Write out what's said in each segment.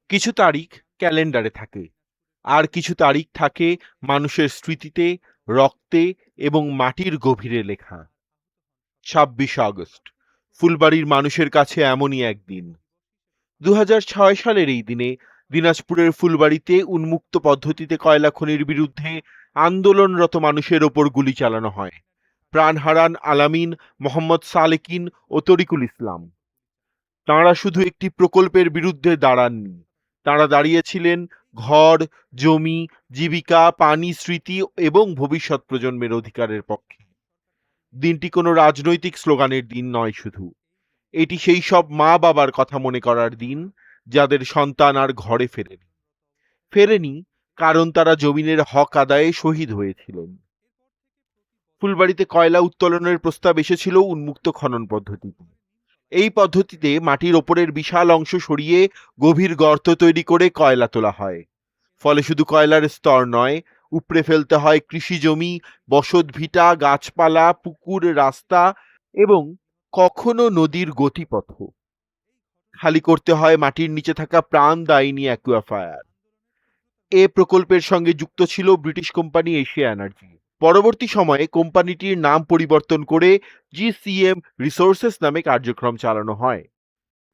কিছু তারিখ ক্যালেন্ডারে থাকে, আর কিছু তারিখ থাকে মানুষের স্মৃতিতে, রক্তে এবং মাটির গভীরে লেখা। ২৬ আগস্ট ফুলবাড়ির মানুষের কাছে এমনই একদিন। ২০০৬ সালের এই দিনে দিনাজপুরের ফুলবাড়িতে উন্মুক্ত পদ্ধতিতে কয়লা খনির বিরুদ্ধে আন্দোলনরত মানুষের ওপর গুলি চালানো হয়। প্রাণ হারান আলামিন, মোহাম্মদ সালেকিন ও তরিকুল ইসলাম। তাঁরা শুধু একটি প্রকল্পের বিরুদ্ধে দাঁড়াননি, তাঁরা দাঁড়িয়েছিলেন ঘর, জমি, জীবিকা, পানি, স্মৃতি এবং ভবিষ্যৎ প্রজন্মের অধিকারের পক্ষে। দিনটি কোনো রাজনৈতিক স্লোগানের দিন নয় শুধু, এটি সেই সব মা বাবার কথা মনে করার দিন যাদের সন্তান আর ঘরে ফেরেনি কারণ তারা জমিনের হক আদায়ে শহীদ হয়েছিলেন। ফুলবাড়িতে কয়লা উত্তোলনের প্রস্তাব এসেছিল উন্মুক্ত খনন পদ্ধতিতে। এই পদ্ধতিতে মাটির ওপরের বিশাল অংশ সরিয়ে গভীর গর্ত তৈরি করে কয়লা তোলা হয়। ফলে শুধু কয়লার স্তর নয়, উপড়ে ফেলতে হয় কৃষি জমি, বসত ভিটা, গাছপালা, পুকুর, রাস্তা এবং কখনো নদীর গতিপথও। খালি করতে হয় মাটির নিচে থাকা প্রাণদায়িনী অ্যাকুয়াফায়ার। এ প্রকল্পের সঙ্গে যুক্ত ছিল ব্রিটিশ কোম্পানি এশিয়া এনার্জি। পরবর্তী সময়ে কোম্পানিটির নাম পরিবর্তন করে জিসিএম রিসোর্সেস নামে কার্যক্রম চালানো হয়।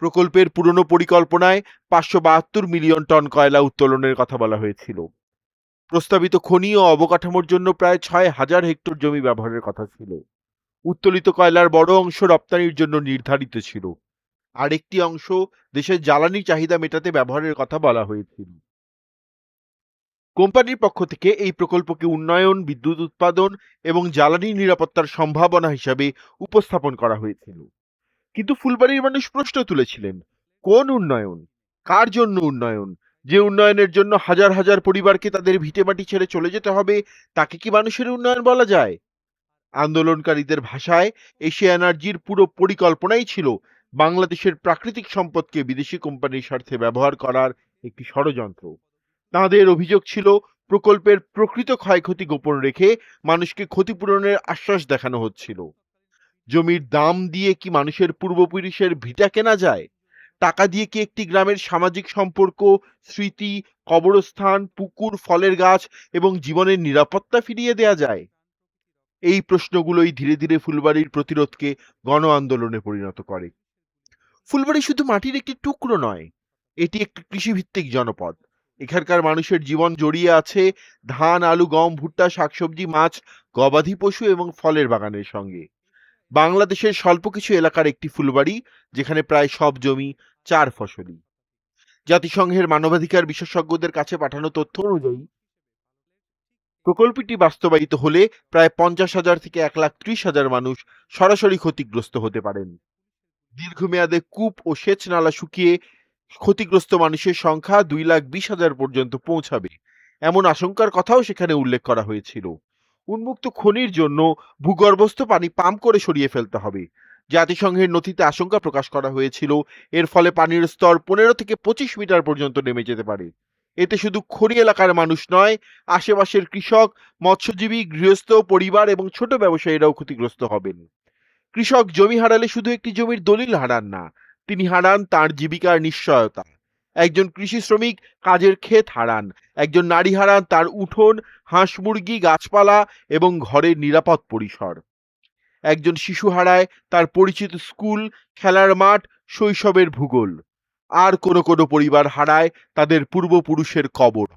প্রকল্পের পুরনো পরিকল্পনায় ৫৭২ মিলিয়ন টন কয়লা উত্তোলনের কথা বলা হয়েছিল। প্রস্তাবিত খনি ও অবকাঠামোর জন্য প্রায় ৬,০০০ হেক্টর জমি ব্যবহারের কথা ছিল। উত্তোলিত কয়লার বড় অংশ রপ্তানির জন্য নির্ধারিত ছিল, আর একটি অংশ দেশের জ্বালানি চাহিদা মেটাতে ব্যবহারের কথা বলা হয়েছিল। কোম্পানির পক্ষ থেকে এই প্রকল্পকে উন্নয়ন, বিদ্যুৎ উৎপাদন এবং জ্বালানি নিরাপত্তার সম্ভাবনা হিসাবে উপস্থাপন করা হয়েছিল। কিন্তু ফুলবাড়ির মানুষ প্রশ্ন তুলেছিলেন, কোন উন্নয়ন, কার জন্য উন্নয়ন? যে উন্নয়নের জন্য হাজার হাজার পরিবারকে তাদের ভিটেমাটি ছেড়ে চলে যেতে হবে, তাকে কি মানুষের উন্নয়ন বলা যায়? আন্দোলনকারীদের ভাষায় এশিয়া এনার্জির পুরো পরিকল্পনাই ছিল বাংলাদেশের প্রাকৃতিক সম্পদকে বিদেশি কোম্পানির স্বার্থে ব্যবহার করার একটি ষড়যন্ত্র। তাঁদের অভিযোগ ছিল প্রকল্পের প্রকৃত ক্ষয়ক্ষতি গোপন রেখে মানুষকে ক্ষতিপূরণের আশ্বাস দেখানো হচ্ছিল। জমির দাম দিয়ে কি মানুষের পূর্বপুরুষের ভিটা কেনা যায়? টাকা দিয়ে কি একটি গ্রামের সামাজিক সম্পর্ক, স্মৃতি, কবরস্থান, পুকুর, ফলের গাছ এবং জীবনের নিরাপত্তা ফিরিয়ে দেয়া যায়? এই প্রশ্নগুলোই ধীরে ধীরে ফুলবাড়ির প্রতিরোধকে গণ আন্দোলনে পরিণত করে। ফুলবাড়ি শুধু মাটির একটি টুকরো নয়, এটি একটি কৃষিভিত্তিক জনপদ। এখানকার মানুষের জীবন জড়িয়ে আছে ধান, আলু, গম, ভুট্টা, শাকসবজি, মাছ, গবাদি পশু এবং ফলের বাগানের সঙ্গে। বাংলাদেশের স্বল্প কিছু এলাকার একটি ফুলবাড়ি, যেখানে প্রায় সব জমি ৪ ফসলি। জাতিসংঘের মানবাধিকার বিশেষজ্ঞদের কাছে পাঠানো তথ্য অনুযায়ী প্রকল্পটি বাস্তবায়িত হলে প্রায় ৫০,০০০ থেকে ১,৩০,০০০ মানুষ সরাসরি ক্ষতিগ্রস্ত হতে পারেন। দীর্ঘমেয়াদে কূপ ও সেচ নালা শুকিয়ে ক্ষতিগ্রস্ত মানুষের সংখ্যা ২,২০,০০০ পর্যন্ত পৌঁছাবে, এমন আশঙ্কার কথাও সেখানে উল্লেখ করা হয়েছিল। উন্মুক্ত খনির জন্য ভূগর্ভস্থ পানি পাম্প করে সরিয়ে ফেলতে হবে। জাতিসংঘের নথিতে আশঙ্কা প্রকাশ করা হয়েছিল এর ফলে পানির স্তর ১৫ থেকে ২৫ মিটার পর্যন্ত নেমে যেতে পারে। এতে শুধু খনি এলাকার মানুষ নয়, আশেপাশের কৃষক, মৎস্যজীবী, গৃহস্থ পরিবার এবং ছোট ব্যবসায়ীরাও ক্ষতিগ্রস্ত হবেন। কৃষক জমি হারালে শুধু একটি জমির দলিল হারান না, তিনি হারান তার জীবিকার নিশ্চয়তা। একজন কৃষি শ্রমিক কাজের ক্ষেত হারান, একজন নারী হারান তার উঠোন, হাঁস মুরগি, গাছপালা এবং ঘরের নিরাপদ পরিসর। একজন শিশু হারায় তার পরিচিত স্কুল, খেলার মাঠ, শৈশবের ভূগোল। আর কোনো কোনো পরিবার হারায় তাদের পূর্বপুরুষের কবর।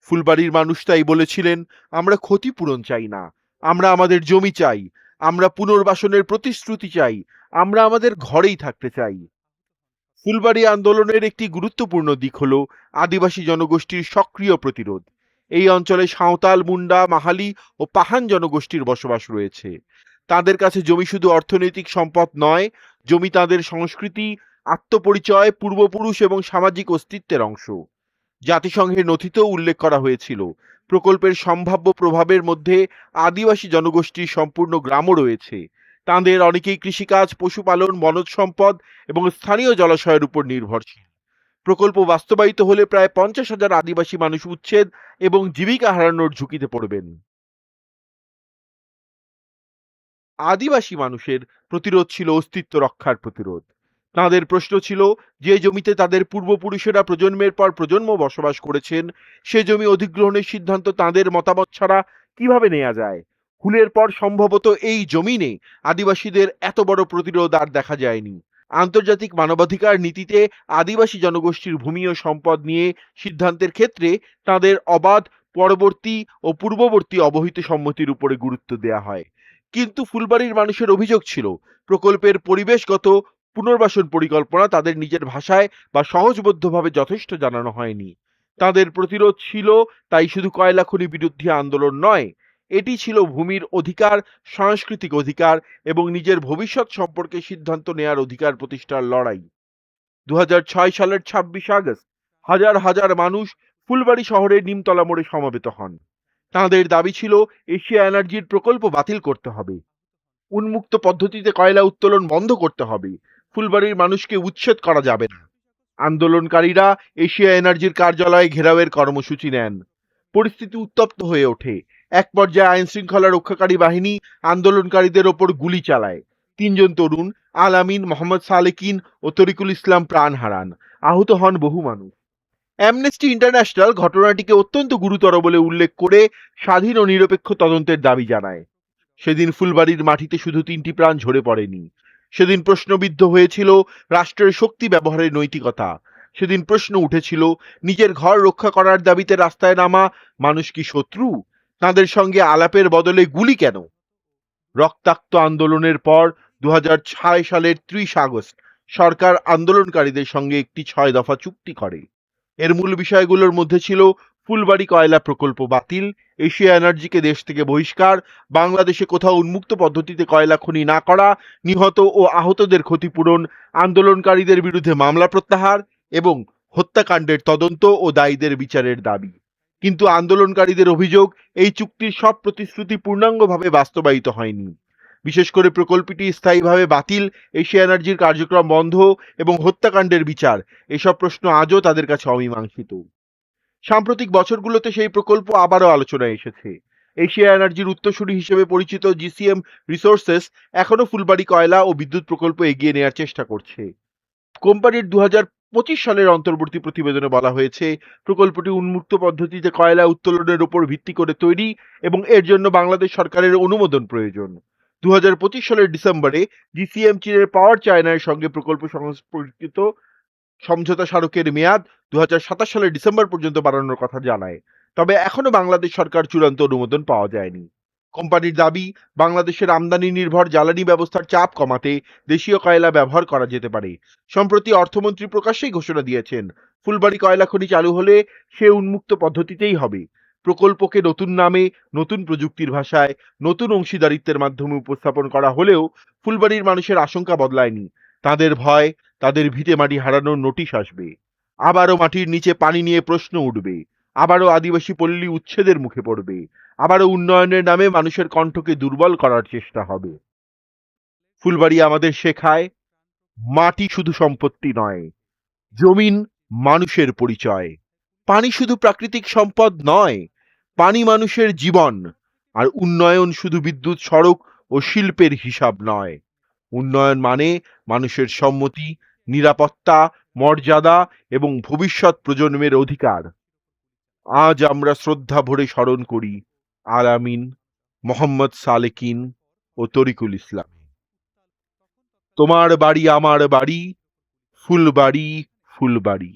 ফুলবাড়ির মানুষ তাই বলেছিলেন, আমরা ক্ষতিপূরণ চাই না, আমরা আমাদের জমি চাই, আমরা পুনর্বাসনের প্রতিশ্রুতি চাই, আমরা আমাদের ঘরেই থাকতে চাই। ফুলবাড়ি আন্দোলনের একটি গুরুত্বপূর্ণ দিক হল আদিবাসী জনগোষ্ঠীর সক্রিয় প্রতিরোধ। এই অঞ্চলে সাঁওতাল, মুন্ডা, মাহালি ও পাহান জনগোষ্ঠীর বসবাস রয়েছে। তাদের কাছে জমি শুধু অর্থনৈতিক সম্পদ নয়, জমি তাদের সংস্কৃতি, আত্মপরিচয়, পূর্বপুরুষ এবং সামাজিক অস্তিত্বের অংশ। জাতিসংঘের নথিতেও উল্লেখ করা হয়েছিল প্রকল্পের সম্ভাব্য প্রভাবের মধ্যে আদিবাসী জনগোষ্ঠীর সম্পূর্ণ গ্রামও রয়েছে। তাদের অনেকেই কৃষিকাজ, পশুপালন, বনজ সম্পদ এবং স্থানীয় জলাশয়ের উপর নির্ভরশীল। প্রকল্প বাস্তবায়িত হলে প্রায় ৫০,০০০ আদিবাসী মানুষ উচ্ছেদ এবং জীবিকা হারানোর ঝুঁকিতে পড়বেন। আদিবাসী মানুষের প্রতিরোধ ছিল অস্তিত্ব রক্ষার প্রতিরোধ। তাঁদের প্রশ্ন ছিল, যে জমিতে তাদের পূর্বপুরুষেরা প্রজন্মের পর প্রজন্ম বসবাস করেছেন, সে জমি অধিগ্রহণের সিদ্ধান্ত তাঁদের মতামত ছাড়া কিভাবে নেওয়া যায়? হুলের পর সম্ভবত এই জমিনে আদিবাসীদের এত বড় প্রতিরোধ আর দেখা যায়নি। আন্তর্জাতিক মানবাধিকার নীতিতে আদিবাসী জনগোষ্ঠীর ভূমি ও সম্পদ নিয়ে সিদ্ধান্তের ক্ষেত্রে তাদের অবাধ, পরবর্তী ও পূর্ববর্তী অবহিত সম্মতির উপরে গুরুত্ব দেয়া হয়। কিন্তু ফুলবাড়ির মানুষের অভিযোগ ছিল, প্রকল্পের পরিবেশগত পুনর্বাসন পরিকল্পনা তাদের নিজের ভাষায় বা সহজবোধ্যভাবে যথেষ্ট জানানো হয়নি। তাদের প্রতিরোধ ছিল তাই শুধু কয়লা খনি বিরোধী আন্দোলন নয়, এটি ছিল ভূমির অধিকার, সাংস্কৃতিক অধিকার এবং নিজের ভবিষ্যৎ সম্পর্কে সিদ্ধান্ত নেয়ার অধিকার প্রতিষ্ঠার লড়াই। ২০০৬ সালের ২৬ আগস্ট হাজার হাজার মানুষ ফুলবাড়ি শহরের নিমতলা মোড়ে সমবেত হন। তাঁদের দাবি ছিল এশিয়া এনার্জির প্রকল্প বাতিল করতে হবে, উন্মুক্ত পদ্ধতিতে কয়লা উত্তোলন বন্ধ করতে হবে, ফুলবাড়ির মানুষকে উচ্ছেদ করা যাবে না। আন্দোলনকারীরা এশিয়া এনার্জির কার্যালয়ে ঘেরাওয়ের কর্মসূচি নেন। পরিস্থিতি উত্তপ্ত হয়ে ওঠে। এক পর্যায়ে আইন শৃঙ্খলা রক্ষাকারী বাহিনী আন্দোলনকারীদের ওপর গুলি চালায়। ৩ জন তরুণ, আল আমিন, মোহাম্মদ সালেকিন ও তরিকুল ইসলাম প্রাণ হারান। আহত হন বহু মানুষ। অ্যামনেস্টি ইন্টারন্যাশনাল ঘটনাটিকে অত্যন্ত গুরুতর বলে উল্লেখ করে স্বাধীন ও নিরপেক্ষ তদন্তের দাবি জানায়। সেদিন ফুলবাড়ির মাটিতে শুধু ৩টি প্রাণ ঝরে পড়েনি। সেদিন প্রশ্নবিদ্ধ হয়েছিল রাষ্ট্রের শক্তি ব্যবহারের নৈতিকতা। সেদিন প্রশ্ন উঠেছিল, নিজের ঘর রক্ষা করার দাবিতে রাস্তায় নামা মানুষ কি শত্রু? তাদের সঙ্গে আলাপের বদলে গুলি কেন? রক্তাক্ত আন্দোলনের পর ২০০৬ সালের ৩০ আগস্ট সরকার আন্দোলনকারীদের সঙ্গে একটি ৬ দফা চুক্তি করে। এর মূল বিষয়গুলোর মধ্যে ছিল ফুলবাড়ি কয়লা প্রকল্প বাতিল, এশিয়া এনার্জিকে দেশ থেকে বহিষ্কার, বাংলাদেশে কোথাও উন্মুক্ত পদ্ধতিতে কয়লা খনি না করা, নিহত ও আহতদের ক্ষতিপূরণ, আন্দোলনকারীদের বিরুদ্ধে মামলা প্রত্যাহার এবং হত্যাকাণ্ডের তদন্ত ও দায়ীদের বিচারের দাবি। কিন্তু আন্দোলনকারীদের অভিযোগ, এই চুক্তির সব প্রতিশ্রুতি পূর্ণাঙ্গভাবে বাস্তবায়িত হয়নি। বিশেষ করে প্রকল্পটি স্থায়ীভাবে বাতিল, এশিয়া এনার্জির কার্যক্রম বন্ধ এবং হত্যাকাণ্ডের বিচার, এসব প্রশ্ন আজও তাদের কাছে অমীমাংসিত। সাম্প্রতিক বছরগুলোতে সেই প্রকল্প আবারও আলোচনায় এসেছে। এশিয়া এনার্জির উত্তরসূরি হিসেবে পরিচিত জিসিএম রিসোর্সেস এখনো ফুলবাড়ি কয়লা ও বিদ্যুৎ প্রকল্প এগিয়ে নেওয়ার চেষ্টা করছে। কোম্পানির ২০২৫ সালের অন্তর্বর্তী প্রতিবেদনে বলা হয়েছে, প্রকল্পটি উন্মুক্ত পদ্ধতিতে কয়লা উত্তোলনের উপর ভিত্তি করে তৈরি এবং এর জন্য বাংলাদেশ সরকারের অনুমোদন প্রয়োজন। ২০২৫ সালের ডিসেম্বরে জিসিএম চীনের পাওয়ার চায়নার সঙ্গে প্রকল্প সম্পর্কিত সমঝোতা স্মারকের মেয়াদ ২০২৭ সালের ডিসেম্বর পর্যন্ত বাড়ানোর কথা জানায়। তবে এখনো বাংলাদেশ সরকার চূড়ান্ত অনুমোদন পাওয়া যায়নি। কোম্পানির দাবি, বাংলাদেশের আমদানি নির্ভর জ্বালানি ব্যবস্থার চাপ কমাতে দেশীয় কয়লা ব্যবহার করা যেতে পারে। সম্প্রতি অর্থমন্ত্রী প্রকাশ্যেই ঘোষণা দিয়েছেন, ফুলবাড়ি কয়লা খনি চালু হলে সে উন্মুক্ত পদ্ধতিতেই হবে। প্রকল্পকে নতুন নামে, নতুন প্রযুক্তির ভাষায়, নতুন অংশীদারিত্বের মাধ্যমে উপস্থাপন করা হলেও ফুলবাড়ির মানুষের আশঙ্কা বদলায়নি। তাদের ভয়, তাদের ভিটেমাটি হারানোর নোটিশ আসবে। আবারও মাটির নিচে পানি নিয়ে প্রশ্ন উঠবে। আবারও আদিবাসী পল্লী উচ্ছেদের মুখে পড়বে। আবারও উন্নয়নের নামে মানুষের কণ্ঠকে দুর্বল করার চেষ্টা হবে। ফুলবাড়ি আমাদের শেখায়, মাটি শুধু সম্পত্তি নয়, জমিন মানুষের পরিচয়। পানি শুধু প্রাকৃতিক সম্পদ নয়, পানি মানুষের জীবন। আর উন্নয়ন শুধু বিদ্যুৎ, সড়ক ও শিল্পের হিসাব নয়। উন্নয়ন মানে মানুষের সম্মতি, নিরাপত্তা, মর্যাদা এবং ভবিষ্যৎ প্রজন্মের অধিকার। আজ আমরা শ্রদ্ধা ভরে স্মরণ করি আল আমিন, মোহাম্মদ সালেকিন ও তরিকুল ইসলাম। তোমার বাড়ি আমার বাড়ি, ফুলবাড়ি ফুলবাড়ি।